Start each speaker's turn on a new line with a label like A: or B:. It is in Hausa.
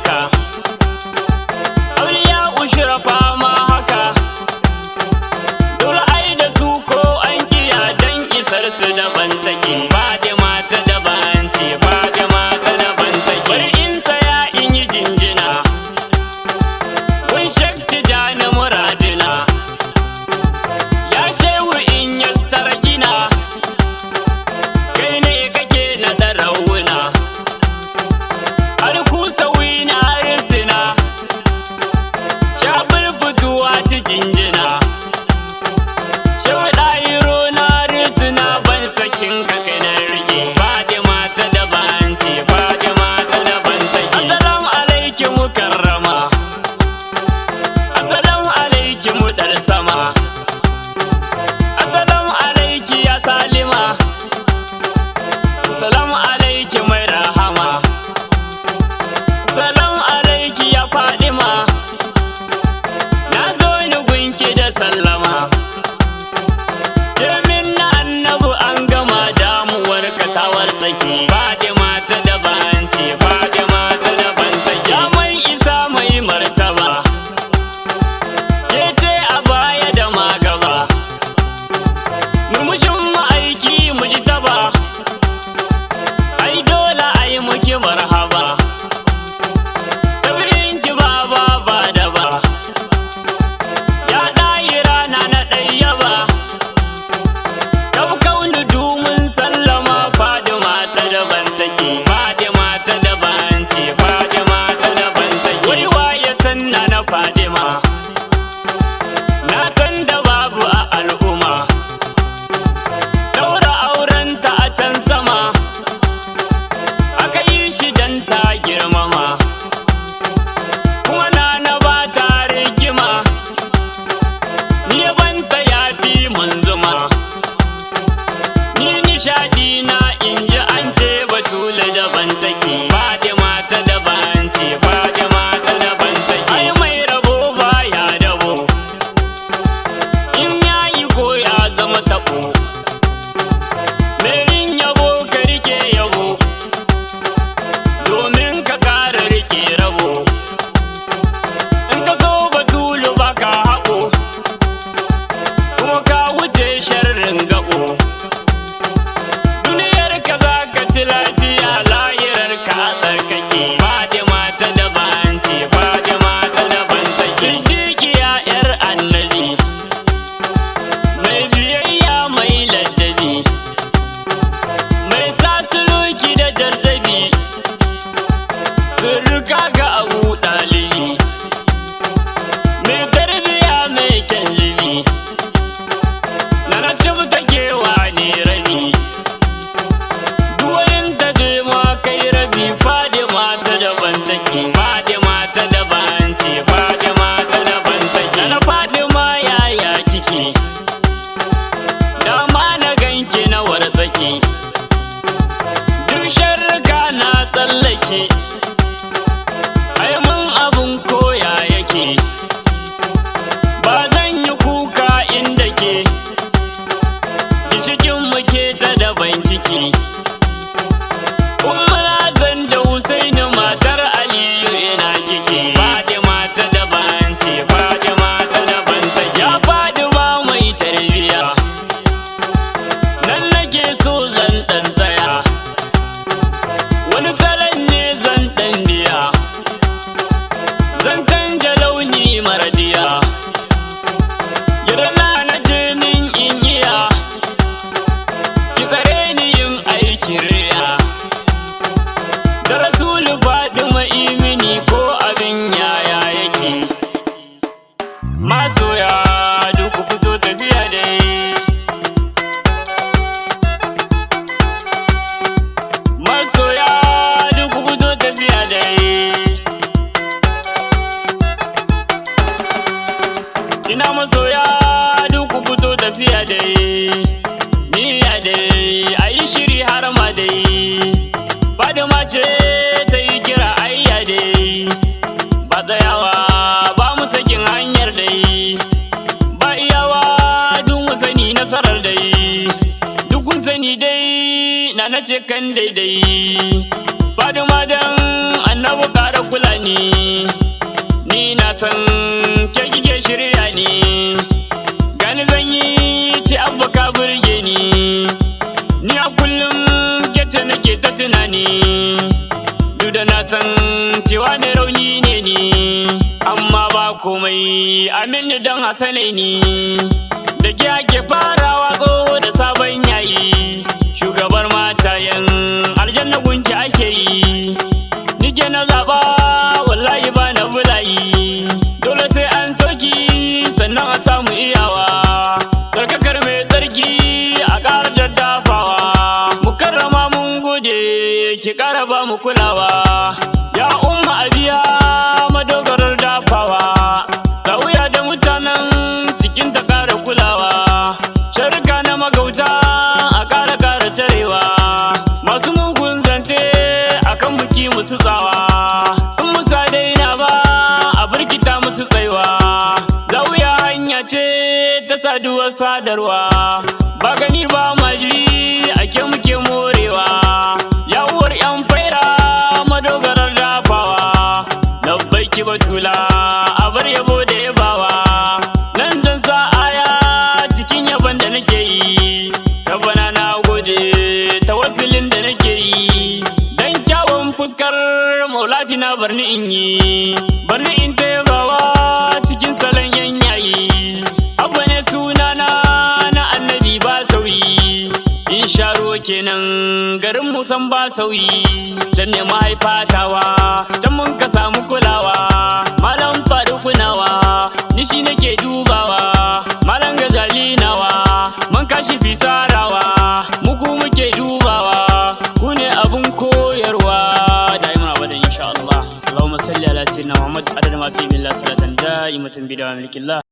A: haka, auliya ushrafa ma haka, dole ai da su ko an kiya dan isar su daban take. Fadima ta daban ce, Fadima ta daban take. Bari in tsaya in yi jinjina kun Sheikh Tijani muradina, ya shehu in yastar gina, kai ne kake na darawuna, har ku sauyi na risina, shabir fituwa ta jinjina, shehu ɗayiro na risina, ban sakin ka kai na rike. Fadima ta daban ce, Fadima ta daban take. Assalamu alaikum mukarrama, assalamu alaikum dar sama, assalamu alaiki ya salima, assalamu alaiki mai rahama, assalamu alaiki ya Fadima, na zo ni gunki da sallama, domin na annabu an gama damuwar katawar tsaki. Fadima ta daban ce, Fadima ta daban take. Ya mai isa mai martaba, ke ce a baya da magaba, murmushin ma'aiki mu ji taba, ai dole ai muki marhaba, tabirin ki ba da ba, ya ɗayi rana na ɗayyaba, kau kaunu dumin sallama. Fadima ta daban take, Fadima ta daban ce, Fadima ta daban take. Wai waye sanna na Fadima, na san da babu a al'umma, daura aurenta a can sama, aka yi shi dan ta girmama, kuma na ba ta rigima, ni banta ya fi mun zuma, ni nishadi na in ji an ce Batula daban take. Fadima ta daban ce, Fadima ta daban take. Ai mai rabo baya dabo, in yayi ko ya zama tabo, merin yabo ka rike yabo, domin ka kara rike rabo, in ka so Batulu baka haƙo, kuma ka wuce sharrin gaɓo, duniyar ka za ka ci lafiya, lahirar ka a tsarkake. Fadima ta daban ce, Fadima ta daban take. Siddiqiya yar annabi, mai biyayya mai ladabi, mai sa suluki da jazzabi, surruka ga Abu Ɗalibi, mai tarbiya mai kyan zubi, na na ci kewa ne rabi, duwayin ta ma kai rabi. Fadima ta daban take, Fadima ta daban ce, Fadima ta daban take. Na Fadima yaya kike, dama na ganki na wartsake, duk sharruka na tsallake, ai mun abun koya yake, ba zan yi kuka inda ke, gishikin muke ta daban kike. Ummul Hassan da Husaini matar Aliyu ina kike. Fadima ta daban ce, Fadima ta daban take. Ya Fadima mai tarbiya, nan nake so zan ɗan tsaya, wani salon ne zan ɗan biya, zan canja launi maradiya, gidana na je min in iya, ki tsare ni yin aikin riya, da Rasulu Fadima imini ko abin yaya yake. Masoya duk fito tafiya dai, masoya duk fito tafiya dai, ina masoya duk fito tafiya dai, niyya dai ayi shiri har ma dai. Fadima ce ta yi kira ayya dai, ba tsayawa ba mu sakin hanyar dai, ba iyawa duk mu sani nasarar dai, duk kun sani dai na ce kan daidai. Fadima dan annabu ƙara kula ni na san ke kike shirya ni gani zan yi ci abba ka burge ni a kullum kece nake ta tunani duk da na san cewa ne rauni ne ni amma ba komai amin don hasanai ni da ke ake farawa tsoho da sabon yayi shugabar matayen aljanna gunki ake yi nike na zaba wallahi ba na bulayi dole sai an soki sannan a samu iyawa tsarkakar mai tsarki a ƙara daddafawa mukarrama mun gode ki ƙara ba mu kulawa ya umma abiya madogarar dafawa lauya da mutanen cikin ta ƙara kulawa sharika na magauta a ƙara tarewa masu mugun zance akan buki musu tsawa in musa daina ba a birkita musu tsaiwa lauya hanya ce ta saduwar sadarwa ba gani ba majiri ake muke morewa yawuwar yan faira madogarar dafawa labbaiki batula a bar yabo da yabawa nan dan sa aya cikin yaban da nake yi rabana na gode tawassulin da nake yi dan kyawun fuskar maulati na barni in ta yabawa cikin salon yanyayi abba ne sunana na annabi ba sauyi in sharo kenan garin musan ba sauyi can ne mahaifatawa can mun ka samu kulawa malam faɗi kunawa ni shi nake dubawa malam gazali nawa mun kashi fisarawa muku muke dubawa ku ne abun koyarwa da'iman abadan insha Allah Allahumma salli ala sayyidina Muhammad adada ma fi billah salatan da'imatan bi dawamillah